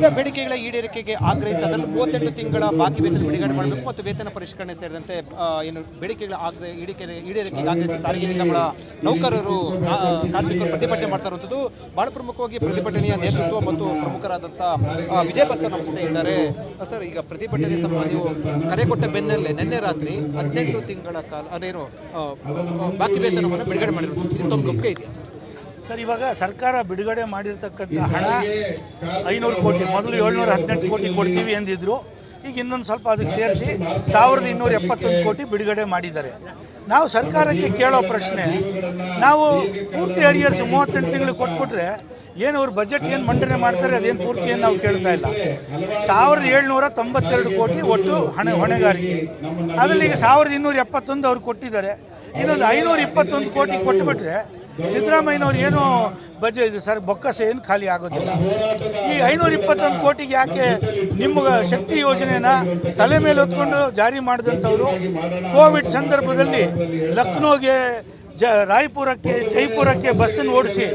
ಬೇಡಿಕೆಗಳ ಈಡೇರಿಕೆಗೆ ಆಗ್ರಹಿಸಿ ಅದನ್ನು 38 ತಿಂಗಳ ಬಾಕಿ ವೇತನ ಬಿಡುಗಡೆ ಮಾಡಬೇಕು ಮತ್ತು ವೇತನ ಪರಿಷ್ಕರಣೆ ಸೇರಿದಂತೆ ಏನು ಬೇಡಿಕೆಗಳ ಈಡೇರಿಕೆಗೆ ಆಗ್ರಹಿಸಿ ಸಾರಿಗೆ ನಿಗಮಗಳ ನೌಕರರು ಕಾರ್ಮಿಕರು ಪ್ರತಿಭಟನೆ ಮಾಡ್ತಾ ಇರುವಂಥದ್ದು ಬಹಳ ಪ್ರಮುಖವಾಗಿ ಪ್ರತಿಭಟನೆಯ ನೇತೃತ್ವ ಮತ್ತು ಪ್ರಮುಖರಾದಂಥ ವಿಜಯ ಭಾಸ್ಕರ್ ನಮ್ಮ ಜೊತೆ ಇದ್ದಾರೆ. ಸರ್, ಈಗ ಪ್ರತಿಭಟನೆ ಸಂಬಂಧ ಕರೆ ಕೊಟ್ಟ ಬೆನ್ನಲ್ಲೇ ನಿನ್ನೆ ರಾತ್ರಿ 18 ತಿಂಗಳ ಕಾಲ ಅದೇನು ಬಾಕಿ ವೇತನವನ್ನು ಬಿಡುಗಡೆ ಮಾಡಿರುವಂಥದ್ದು ಇದು ತಮ್ಮ ಗಮನ ಇದೆಯಾ ಸರ್? ಇವಾಗ ಸರ್ಕಾರ ಬಿಡುಗಡೆ ಮಾಡಿರ್ತಕ್ಕಂಥ ಹಣ 500 ಕೋಟಿ, ಮೊದಲು 718 ಕೋಟಿ ಕೊಡ್ತೀವಿ ಎಂದಿದ್ರು. ಈಗ ಇನ್ನೊಂದು ಸ್ವಲ್ಪ ಅದಕ್ಕೆ ಸೇರಿಸಿ 1271 ಕೋಟಿ ಬಿಡುಗಡೆ ಮಾಡಿದ್ದಾರೆ. ನಾವು ಸರ್ಕಾರಕ್ಕೆ ಕೇಳೋ ಪ್ರಶ್ನೆ, ನಾವು ಪೂರ್ತಿ ಅರಿಯರ್ಸ್ 38 ತಿಂಗಳು ಕೊಟ್ಬಿಟ್ರೆ ಏನು ಅವ್ರು ಬಜೆಟ್ ಏನು ಮಂಡನೆ ಮಾಡ್ತಾರೆ ಅದೇನು ಪೂರ್ತಿ ಏನು ನಾವು ಕೇಳ್ತಾ ಇಲ್ಲ. 1792 ಕೋಟಿ ಒಟ್ಟು ಹೊಣೆಗಾರಿಕೆ, ಅದರಲ್ಲಿ ಈಗ 1271 ಅವ್ರು ಕೊಟ್ಟಿದ್ದಾರೆ. ಇನ್ನೊಂದು 521 ಕೋಟಿ ಕೊಟ್ಟುಬಿಟ್ರೆ ಸಿದ್ದರಾಮಯ್ಯನವ್ರು ಏನು ಬಜೆಟ್ ಸರ್ ಬೊಕ್ಕಸ ಏನು ಖಾಲಿ ಆಗೋದಿಲ್ಲ. ಈ 521 ಕೋಟಿಗೆ ಯಾಕೆ ನಿಮ್ಮ ಶಕ್ತಿ ಯೋಜನೆನ ತಲೆ ಮೇಲೆ ಹೊತ್ಕೊಂಡು ಜಾರಿ ಮಾಡಿದಂಥವ್ರು ಕೋವಿಡ್ ಸಂದರ್ಭದಲ್ಲಿ ಲಕ್ನೋಗೆ ರಾಯ್ಪುರಕ್ಕೆ ಜೈಪುರಕ್ಕೆ ಬಸ್ಸನ್ನು ಓಡಿಸಿ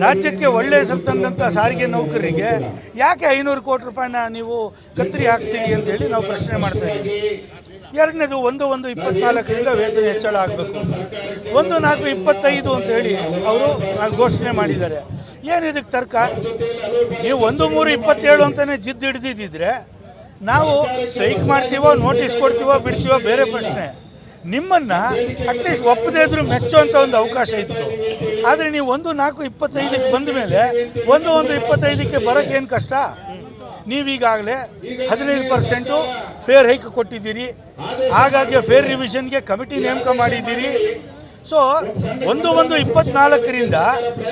ರಾಜ್ಯಕ್ಕೆ ಒಳ್ಳೆಯ ಹೆಸರು ತಂದಂಥ ಸಾರಿಗೆ ನೌಕರರಿಗೆ ಯಾಕೆ 500 ಕೋಟಿ ರೂಪಾಯಿನ ನೀವು ಕತ್ತರಿ ಹಾಕ್ತೀವಿ ಅಂತೇಳಿ ನಾವು ಪ್ರಶ್ನೆ ಮಾಡ್ತಾ ಇದ್ದೀವಿ. ಎರಡನೇದು 1/1/24ರಿಂದ ವೇತನ ಹೆಚ್ಚಳ ಆಗಬೇಕು. 1/4/25 ಅಂತ ಹೇಳಿ ಅವರು ಘೋಷಣೆ ಮಾಡಿದ್ದಾರೆ. ಏನು ಇದಕ್ಕೆ ತರ್ಕ? ನೀವು 1/3/27 ಅಂತಲೇ ಜಿದ್ದು ಹಿಡಿದಿದ್ದರೆ ನಾವು ಸ್ಟ್ರೈಕ್ ಮಾಡ್ತೀವೋ, ನೋಟಿಸ್ ಕೊಡ್ತೀವೋ, ಬಿಡ್ತೀವೋ ಬೇರೆ ಪ್ರಶ್ನೆ. ನಿಮ್ಮನ್ನು ಅಟ್ಲೀಸ್ಟ್ ಒಪ್ಪದೇ ಇದ್ರೂ ಮೆಚ್ಚುವಂಥ ಒಂದು ಅವಕಾಶ ಇತ್ತು. ಆದರೆ ನೀವು 1/4/25ಕ್ಕೆ ಬಂದ ಮೇಲೆ 1/1/25ಕ್ಕೆ ಬರೋಕ್ಕೇನು ಕಷ್ಟ? ನೀವೀಗಾಗಲೇ 15% ಫೇರ್ ಹೈಕ್ ಕೊಟ್ಟಿದ್ದೀರಿ, ಹಾಗಾಗಿ ಫೇರ್ ರಿವಿಷನ್ಗೆ ಕಮಿಟಿ ನೇಮಕ ಮಾಡಿದ್ದೀರಿ. ಸೊ 1/1/24ರಿಂದ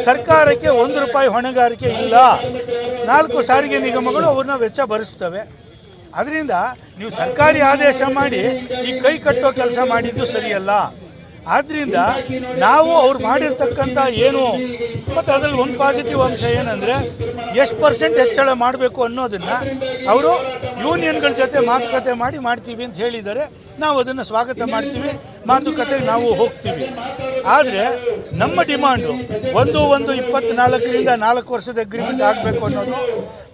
ಸರ್ಕಾರಕ್ಕೆ 1 ರೂಪಾಯಿ ಹೊಣೆಗಾರಿಕೆ ಇಲ್ಲ. 4 ಸಾರಿಗೆ ನಿಗಮಗಳು ಅವ್ರನ್ನ ವೆಚ್ಚ ಭರಿಸ್ತವೆ. ಅದರಿಂದ ನೀವು ಸರ್ಕಾರಿ ಆದೇಶ ಮಾಡಿ ಈ ಕೈ ಕಟ್ಟೋ ಕೆಲಸ ಮಾಡಿದ್ದು ಸರಿಯಲ್ಲ. ಆದ್ದರಿಂದ ನಾವು ಅವ್ರು ಮಾಡಿರ್ತಕ್ಕಂಥ ಏನು ಮತ್ತು ಅದರಲ್ಲಿ ಒಂದು ಪಾಸಿಟಿವ್ ಅಂಶ ಏನಂದರೆ ಎಷ್ಟು % ಹೆಚ್ಚಳ ಮಾಡಬೇಕು ಅನ್ನೋದನ್ನು ಅವರು ಯೂನಿಯನ್ಗಳ ಜೊತೆ ಮಾತುಕತೆ ಮಾಡ್ತೀವಿ ಅಂತ ಹೇಳಿದ್ದಾರೆ. ನಾವು ಅದನ್ನು ಸ್ವಾಗತ ಮಾಡ್ತೀವಿ, ಮಾತುಕತೆಗೆ ನಾವು ಹೋಗ್ತೀವಿ. ಆದರೆ ನಮ್ಮ ಡಿಮಾಂಡು 1/1/24ರಿಂದ 4 ವರ್ಷದ ಅಗ್ರಿಮೆಂಟ್ ಆಗಬೇಕು ಅನ್ನೋದು,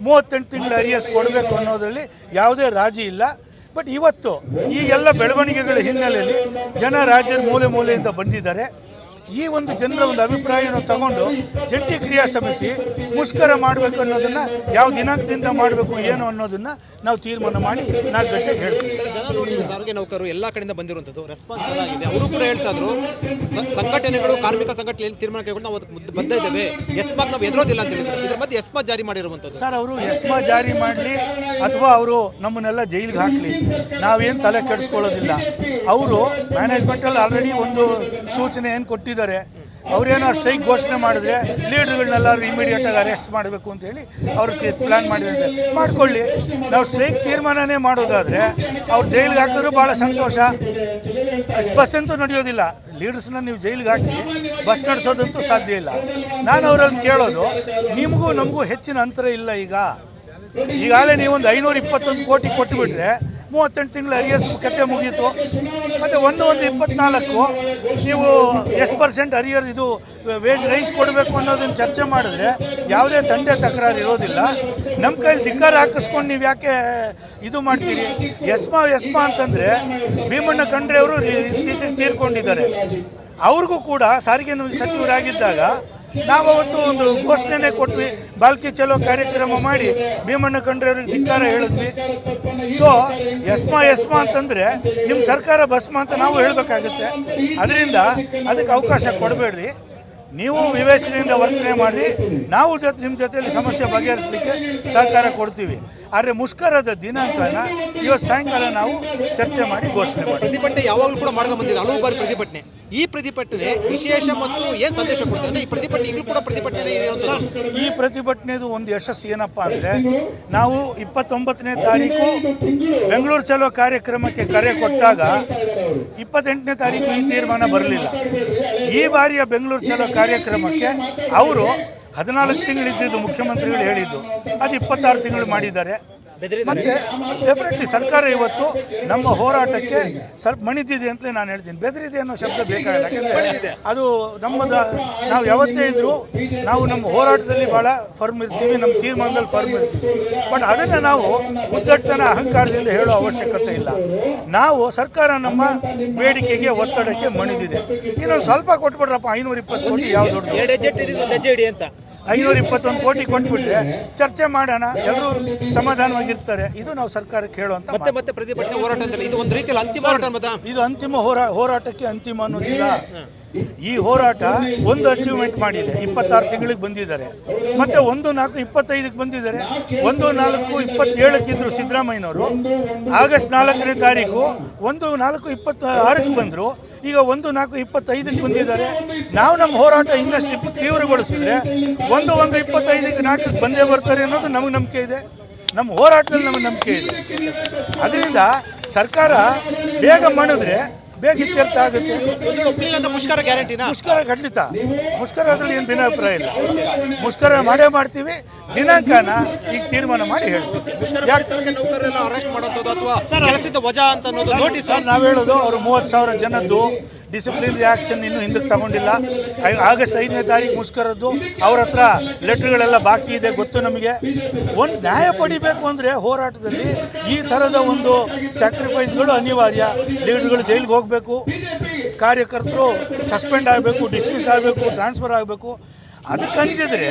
38 ತಿಂಗಳ ಅರಿಯರ್ಸ್ ಕೊಡಬೇಕು ಅನ್ನೋದರಲ್ಲಿ ಯಾವುದೇ ರಾಜಿ ಇಲ್ಲ. ಬಟ್ ಇವತ್ತು ಈ ಎಲ್ಲ ಬೆಳವಣಿಗೆಗಳ ಹಿನ್ನೆಲೆಯಲ್ಲಿ ಜನ ರಾಜ್ಯದ ಮೂಲೆ ಮೂಲೆಯಿಂದ ಬಂದಿದ್ದಾರೆ. ಈ ಒಂದು ಜನರ ಒಂದು ಅಭಿಪ್ರಾಯವನ್ನು ತಗೊಂಡು ಜಂಟಿ ಕ್ರಿಯಾ ಸಮಿತಿ ಮುಷ್ಕರ ಮಾಡಬೇಕು ಅನ್ನೋದನ್ನು ಯಾವ ದಿನಾಂಕದಿಂದ ಮಾಡಬೇಕು ಏನು ಅನ್ನೋದನ್ನು ನಾವು ತೀರ್ಮಾನ ಮಾಡಿ 4 ಗಂಟೆಗೆ ಹೇಳ್ತೀವಿ. ಜನ ನೋಡಿ, ಸಾರಿಗೆ ನೌಕರರು ಎಲ್ಲ ಕಡೆಯಿಂದ ಬಂದಿರುವಂಥದ್ದು ರೆಸ್ಪಾನ್ಸ್ ಆಗಿದೆ. ಅವರು ಕೂಡ ಹೇಳ್ತಾ ಇದ್ರು, ಸಂಘಟನೆಗಳು ಕಾರ್ಮಿಕ ಸಂಘಟನೆ ತೀರ್ಮಾನ ಕೈಗೊಂಡು ನಾವು ಬದ್ಧ ಇದ್ದೇವೆ, ಎಸ್ಮಾಕ್ ನಾವು ಎದುರೋದಿಲ್ಲ ಅಂತ ಹೇಳಿದ್ರು. ಇದ್ರ ಮಧ್ಯೆ ಎಸ್ಮಾ ಜಾರಿ ಮಾಡಿರುವಂಥದ್ದು. ಸರ್, ಅವರು ಎಸ್ಮಾ ಜಾರಿ ಮಾಡಲಿ ಅಥವಾ ಅವರು ನಮ್ಮನ್ನೆಲ್ಲ ಜೈಲಿಗೆ ಹಾಕಲಿ, ನಾವೇನು ತಲೆ ಕೆಡಿಸ್ಕೊಳ್ಳೋದಿಲ್ಲ. ಅವರು ಮ್ಯಾನೇಜ್ಮೆಂಟಲ್ಲಿ ಆಲ್ರೆಡಿ ಒಂದು ಸೂಚನೆ ಏನು ಕೊಟ್ಟಿದ್ದಾರೆ. ಅವರೇನೋ ಸ್ಟ್ರೈಕ್ ಘೋಷಣೆ ಮಾಡಿದ್ರೆ ಲೀಡರ್ಗಳನ್ನೆಲ್ಲರೂ ಇಮಿಡಿಯೇಟಾಗಿ ಅರೆಸ್ಟ್ ಮಾಡಬೇಕು ಅಂತೇಳಿ ಅವ್ರಿಗೆ ಪ್ಲ್ಯಾನ್ ಮಾಡಿದ್ದಾರೆ. ಮಾಡಿಕೊಳ್ಳಿ, ನಾವು ಸ್ಟ್ರೈಕ್ ತೀರ್ಮಾನನೇ ಮಾಡೋದಾದರೆ ಅವ್ರು ಜೈಲಿಗೆ ಹಾಕಿದ್ರು ಭಾಳ ಸಂತೋಷ. ಬಸ್ ಅಂತೂ ನಡೆಯೋದಿಲ್ಲ. ಲೀಡರ್ಸ್ನ ನೀವು ಜೈಲಿಗೆ ಹಾಕಿ ಬಸ್ ನಡೆಸೋದಂತೂ ಸಾಧ್ಯ ಇಲ್ಲ. ನಾನು ಅವರಲ್ಲಿ ಕೇಳೋದು, ನಿಮಗೂ ನಮಗೂ ಹೆಚ್ಚಿನ ಅಂತರ ಇಲ್ಲ. ಈಗಾಗಲೇ ನೀವೊಂದು 521 ಕೋಟಿ ಕೊಟ್ಟುಬಿಟ್ರೆ 38 ತಿಂಗಳ ಅರಿಯರ್ಸ್ ಕತೆ ಮುಗೀತು. ಮತ್ತು 1/1/24 ನೀವು ಎಷ್ಟು % ಅರಿಯರ್ ಇದು ವೇಜ್ ರೈಸ್ ಕೊಡಬೇಕು ಅನ್ನೋದನ್ನು ಚರ್ಚೆ ಮಾಡಿದ್ರೆ ಯಾವುದೇ ತಂಟೆ ತಕರಾರು ಇರೋದಿಲ್ಲ. ನಮ್ಮ ಕೈಲಿ ಧಿಕ್ಕಾರ ಹಾಕಿಸ್ಕೊಂಡು ನೀವು ಯಾಕೆ ಇದು ಮಾಡ್ತೀರಿ? ಎಸ್ಮಾ ಅಂತಂದರೆ ಭೀಮಣ್ಣ ಖಂಡ್ರೆ ಅವರು ಇತ್ತೀಚೆಗೆ ತೀರ್ಕೊಂಡಿದ್ದಾರೆ. ಅವ್ರಿಗೂ ಕೂಡ ಸಾರಿಗೆ ಸಚಿವರಾಗಿದ್ದಾಗ ನಾವು ಅವತ್ತು ಒಂದು ಘೋಷಣೆನೇ ಕೊಟ್ವಿ, ಬಾಲ್ಕಿ ಚಲೋ ಕಾರ್ಯಕ್ರಮ ಮಾಡಿ ಭೀಮಣ್ಣ ಖಂಡ್ರೆ ಅವ್ರಿಗೆ ಧಿಕ್ಕಾರ ಹೇಳಿದ್ವಿ. ಸೊ ಎಸ್ಮಾ ಅಂತಂದರೆ ನಿಮ್ಮ ಸರ್ಕಾರ ಭಸ್ಮ ಅಂತ ನಾವು ಹೇಳಬೇಕಾಗುತ್ತೆ. ಅದರಿಂದ ಅದಕ್ಕೆ ಅವಕಾಶ ಕೊಡಬೇಡ್ರಿ. ನೀವು ವಿವೇಚನೆಯಿಂದ ವರ್ತನೆ ಮಾಡಿ, ನಾವು ನಿಮ್ಮ ಜೊತೆಯಲ್ಲಿ ಸಮಸ್ಯೆ ಬಗೆಹರಿಸಲಿಕ್ಕೆ ಸಹಕಾರ ಕೊಡ್ತೀವಿ. ಆದರೆ ಮುಷ್ಕರದ ದಿನಾಂಕನ ಇವತ್ತು ಸಾಯಂಕಾಲ ನಾವು ಚರ್ಚೆ ಮಾಡಿ ಘೋಷಣೆ ಮಾಡಿ. ಪ್ರತಿಭಟನೆ ಯಾವಾಗಲೂ ಕೂಡ ಮಾಡ್ಕೊಂಡು ಬಂದಿದೆ, ಹಲವು ಬಾರಿ ಪ್ರತಿಭಟನೆ. ಈ ಪ್ರತಿಭಟನೆ ವಿಶೇಷ ಮತ್ತು ಏನು ಸಂದೇಶ ಕೊಡ್ತಾರೆ? ಈ ಪ್ರತಿಭಟನೆ ಈಗಲೂ ಕೂಡ ಪ್ರತಿಭಟನೆ. ಈ ಪ್ರತಿಭಟನೆದು ಒಂದು ಯಶಸ್ಸು ಏನಪ್ಪ ಅಂದರೆ, ನಾವು 29ನೇ ತಾರೀಕು ಬೆಂಗಳೂರು ಚಲೋ ಕಾರ್ಯಕ್ರಮಕ್ಕೆ ಕರೆ ಕೊಟ್ಟಾಗ 28ನೇ ತಾರೀಕು ಈ ತೀರ್ಮಾನ ಬರಲಿಲ್ಲ. ಈ ಬಾರಿಯ ಬೆಂಗಳೂರು ಚಲೋ ಕಾರ್ಯಕ್ರಮಕ್ಕೆ ಅವರು 14 ತಿಂಗಳಿದ್ದು ಮುಖ್ಯಮಂತ್ರಿಗಳು ಹೇಳಿದ್ದು, ಅದು 26 ತಿಂಗಳು ಮಾಡಿದ್ದಾರೆ. ಮತ್ತೆ ಡೆಫಿನೆಟ್ಲಿ ಸರ್ಕಾರ ಇವತ್ತು ನಮ್ಮ ಹೋರಾಟಕ್ಕೆ ಸ್ವಲ್ಪ ಮಣಿದಿದೆ ಅಂತಲೇ ನಾನು ಹೇಳ್ತೀನಿ. ಬೆದರಿದೆ ಅನ್ನೋ ಶಬ್ದ ಬೇಕಾಗಿಲ್ಲ, ಯಾಕೆಂದರೆ ಅದು ನಾವು ಯಾವತ್ತೇ ಇದ್ದರೂ ನಾವು ನಮ್ಮ ಹೋರಾಟದಲ್ಲಿ ಭಾಳ ಫರ್ಮ್ ಇರ್ತೀವಿ, ನಮ್ಮ ತೀರ್ಮಾನದಲ್ಲಿ ಫರ್ಮ್ ಇರ್ತೀವಿ. ಬಟ್ ಅದನ್ನು ನಾವು ಉದ್ದಟತನ ಅಹಂಕಾರದಿಂದ ಹೇಳೋ ಅವಶ್ಯಕತೆ ಇಲ್ಲ. ನಾವು ಸರ್ಕಾರ ನಮ್ಮ ಬೇಡಿಕೆಗೆ ಒತ್ತಡಕ್ಕೆ ಮಣಿದಿದೆ. ಇನ್ನೊಂದು ಸ್ವಲ್ಪ ಕೊಟ್ಬಿಡ್ರಪ್ಪ, 520 ಕೋಟಿ ಯಾವ ದೊಡ್ಡ 521 ಕೋಟಿ ಕೊಟ್ಬಿಟ್ರೆ ಚರ್ಚೆ ಮಾಡೋಣ, ಎಲ್ಲರೂ ಸಮಾಧಾನವಾಗಿರ್ತಾರೆ. ಇದು ನಾವು ಸರ್ಕಾರಕ್ಕೆ ಹೇಳುವಂತ ಮತ್ತೆ ಪ್ರತಿಭಟನೆ ಹೋರಾಟದಲ್ಲಿ ಇದು ಒಂದು ರೀತಿಯಲ್ಲಿ ಅಂತಿಮ ಹೋರಾಟ. ಇದು ಅಂತಿಮ ಹೋರಾಟಕ್ಕೆ ಅಂತಿಮ ಅನ್ನೋದಿಲ್ಲ. ಈ ಹೋರಾಟ ಒಂದು ಅಚೀವ್ಮೆಂಟ್ ಮಾಡಿದೆ, 26 ತಿಂಗಳಿಗೆ ಬಂದಿದ್ದಾರೆ, ಮತ್ತೆ 1/4/25ಕ್ಕೆ ಬಂದಿದ್ದಾರೆ, 1/4/27ಕ್ಕೆ ಇದ್ರು ಸಿದ್ದರಾಮಯ್ಯನವರು, ಆಗಸ್ಟ್ 4ನೇ ತಾರೀಕು 1/4/26ಕ್ಕೆ ಬಂದರು, ಈಗ 1/4/25ಕ್ಕೆ ಬಂದಿದ್ದಾರೆ. ನಾವು ನಮ್ಮ ಹೋರಾಟ ಇನ್ನಷ್ಟು ತೀವ್ರಗೊಳಿಸಿದ್ರೆ 1/1/25ಕ್ಕೆ 4ಕ್ಕೆ ಬಂದೇ ಬರ್ತಾರೆ ಅನ್ನೋದು ನಮಗೆ ನಂಬಿಕೆ ಇದೆ, ನಮ್ಮ ಹೋರಾಟದಲ್ಲಿ ನಮಗೆ ನಂಬಿಕೆ ಇದೆ. ಅದರಿಂದ ಸರ್ಕಾರ ಬೇಗ ಮಾಡಿದ್ರೆ ಬೇಗ ಇತ್ಯರ್ಥ ಆಗುತ್ತೆ. ಮುಷ್ಕರ ಗ್ಯಾರಂಟಿನಾ? ಮುಷ್ಕರ ಖಂಡಿತ, ಮುಷ್ಕರದಲ್ಲಿ ಏನು ಭಿನ್ನಾಭಿಪ್ರಾಯ ಇಲ್ಲ. ಮುಷ್ಕರ ಮಾಡೇ ಮಾಡ್ತೀವಿ, ದಿನಾಂಕನ ಈಗ ತೀರ್ಮಾನ ಮಾಡಿ ಹೇಳ್ತೀವಿ. ಅರೆಸ್ಟ್ ಮಾಡೋದು ಅಥವಾ ಕೆಲಸದ ವಜಾ ಅಂತ ಅನ್ನೋದು ನೋಟಿಸ್ ನಾವು ಹೇಳೋದು, ಅವರು 30,000 ಜನದ್ದು ಡಿಸಿಪ್ಲಿನ್ ಆ್ಯಕ್ಷನ್ ಇನ್ನೂ ಹಿಂದಕ್ಕೆ ತಗೊಂಡಿಲ್ಲ. ಆಗಸ್ಟ್ 5ನೇ ತಾರೀಕು ಮುಷ್ಕರದ್ದು, ಅವ್ರ ಹತ್ರ ಲೆಟ್ರ್ಗಳೆಲ್ಲ ಬಾಕಿ ಇದೆ, ಗೊತ್ತು ನಮಗೆ. ಒಂದು ನ್ಯಾಯ ಪಡಿಬೇಕು ಅಂದರೆ ಹೋರಾಟದಲ್ಲಿ ಈ ಥರದ ಒಂದು ಸ್ಯಾಕ್ರಿಫೈಸ್ಗಳು ಅನಿವಾರ್ಯ. ಲೀಡರ್ಗಳು ಜೈಲಿಗೆ ಹೋಗಬೇಕು, ಕಾರ್ಯಕರ್ತರು ಸಸ್ಪೆಂಡ್ ಆಗಬೇಕು, ಡಿಸ್ಮಿಸ್ ಆಗಬೇಕು, ಟ್ರಾನ್ಸ್ಫರ್ ಆಗಬೇಕು. ಅದಕ್ಕೆ ಅಂಜಿದ್ರೆ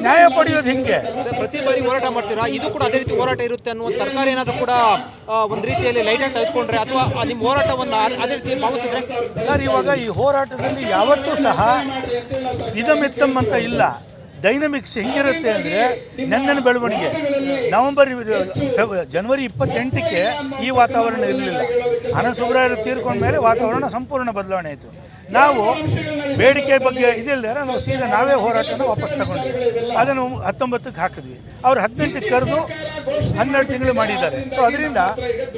ನ್ಯಾಯ ಪಡೆಯೋದು ಹಿಂಗೆ. ಪ್ರತಿ ಬಾರಿ ಹೋರಾಟ ಮಾಡ್ತೀರಾ, ಇದು ಕೂಡ ಅದೇ ರೀತಿ ಹೋರಾಟ ಇರುತ್ತೆ ಅನ್ನೋ ಸರ್ಕಾರ ಏನಾದರೂ ಕೂಡ ಒಂದು ರೀತಿಯಲ್ಲಿ ಲೈಟಾಗಿ ತೆಗೆದುಕೊಂಡ್ರೆ ಅಥವಾ ನಿಮ್ಮ ಹೋರಾಟವನ್ನು ಅದೇ ರೀತಿ ಭಾವಿಸಿದ್ರೆ? ಸರ್, ಇವಾಗ ಈ ಹೋರಾಟದಲ್ಲಿ ಯಾವತ್ತೂ ಸಹ ಇದಮಿತ್ತಮ್ ಅಂತ ಇಲ್ಲ. ಡೈನಮಿಕ್ಸ್ ಹೆಂಗಿರುತ್ತೆ ಅಂದರೆ, ನೆನ್ನೆನ ಬೆಳವಣಿಗೆ ಜನವರಿ 28ಕ್ಕೆ ಈ ವಾತಾವರಣ ಇರಲಿಲ್ಲ. ಅನಂತ ಸುಬ್ರಾಯರು ತೀರ್ಕೊಂಡ ಮೇಲೆ ವಾತಾವರಣ ಸಂಪೂರ್ಣ ಬದಲಾವಣೆ ಆಯಿತು. ನಾವು ಬೇಡಿಕೆ ಬಗ್ಗೆ ಇದಿಲ್ಲದೆ ನಾವು ಸೀದಾ ನಾವೇ ಹೋರಾಟನ ವಾಪಸ್ ತಗೊಂಡ್ವಿ. ಅದನ್ನು 19ಕ್ಕೆ ಹಾಕಿದ್ವಿ, ಅವ್ರು 18ಕ್ಕೆ ಕರೆದು 12 ತಿಂಗಳು ಮಾಡಿದ್ದಾರೆ. ಸೊ ಅದರಿಂದ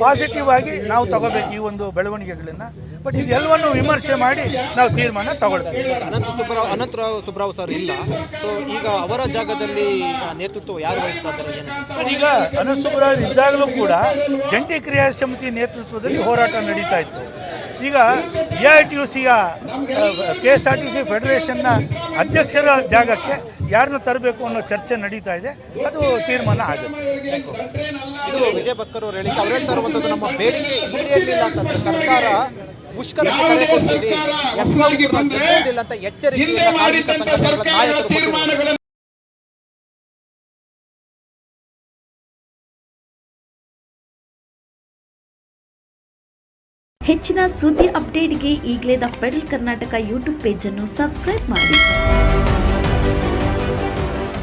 ಪಾಸಿಟಿವ್ ಆಗಿ ನಾವು ತಗೋಬೇಕು ಈ ಒಂದು ಬೆಳವಣಿಗೆಗಳನ್ನು. ಬಟ್ ಇದೆಲ್ಲವನ್ನು ವಿಮರ್ಶೆ ಮಾಡಿ ನಾವು ತೀರ್ಮಾನ ತಗೊಳ್ತೀವಿ. ಅನಂತರಾವ್ ಸುಬ್ರಾವ್ ಸರ್ ಇಲ್ಲ, ಸೊ ಈಗ ಅವರ ಜಾಗದಲ್ಲಿ ನೇತೃತ್ವ ಯಾರು ವಹಿಸ್ತಾ ಇದ್ದಾರೆ? ಸರ್, ಈಗ ಅನಂತ ಸುಬ್ರಾವ್ ಇದ್ದಾಗಲೂ ಕೂಡ ಜಂಟಿ ಕ್ರಿಯಾ ಸಮಿತಿ ನೇತೃತ್ವದಲ್ಲಿ ಹೋರಾಟ ನಡೀತಾ ಇತ್ತು. ಈಗ AITUCಯ KSRTC ಫೆಡರೇಷನ್ನ ಅಧ್ಯಕ್ಷರ ಜಾಗಕ್ಕೆ ಯಾರನ್ನ ತರಬೇಕು ಅನ್ನೋ ಚರ್ಚೆ ನಡೀತಾ ಇದೆ, ಅದು ತೀರ್ಮಾನ ಆಗುತ್ತೆ. ಇದು ವಿಜಯ್ ಭಾಸ್ಕರ್ ಅವರು ಹೇಳಿಕೆ. ಅವ್ರು ಹೇಳ್ತಾ ಇರುವಂಥದ್ದು, ನಮ್ಮ ಬೇಡಿಕೆ ಈಡೇರಲಿಲ್ಲ ಅಂತಂದ್ರೆ ಸರ್ಕಾರ ಮುಷ್ಕರಕ್ಕೆ ಕರೆ ಕೊಡ್ತೀವಿ, ಅಂತ ಎಚ್ಚರಿಕೆಯಿಂದ ಕಾರ್ಮಿಕ ಸಂಘಟನೆಗಳ ನಾಯಕರು. ಹೆಚ್ಚಿನ ಸುದ್ದಿ ಅಪ್ಡೇಟ್ಗೆ ಈಗಲೇ the federal Karnataka YouTube page ಅನ್ನು ಸಬ್ಸ್ಕ್ರೈಬ್ ಮಾಡಿ.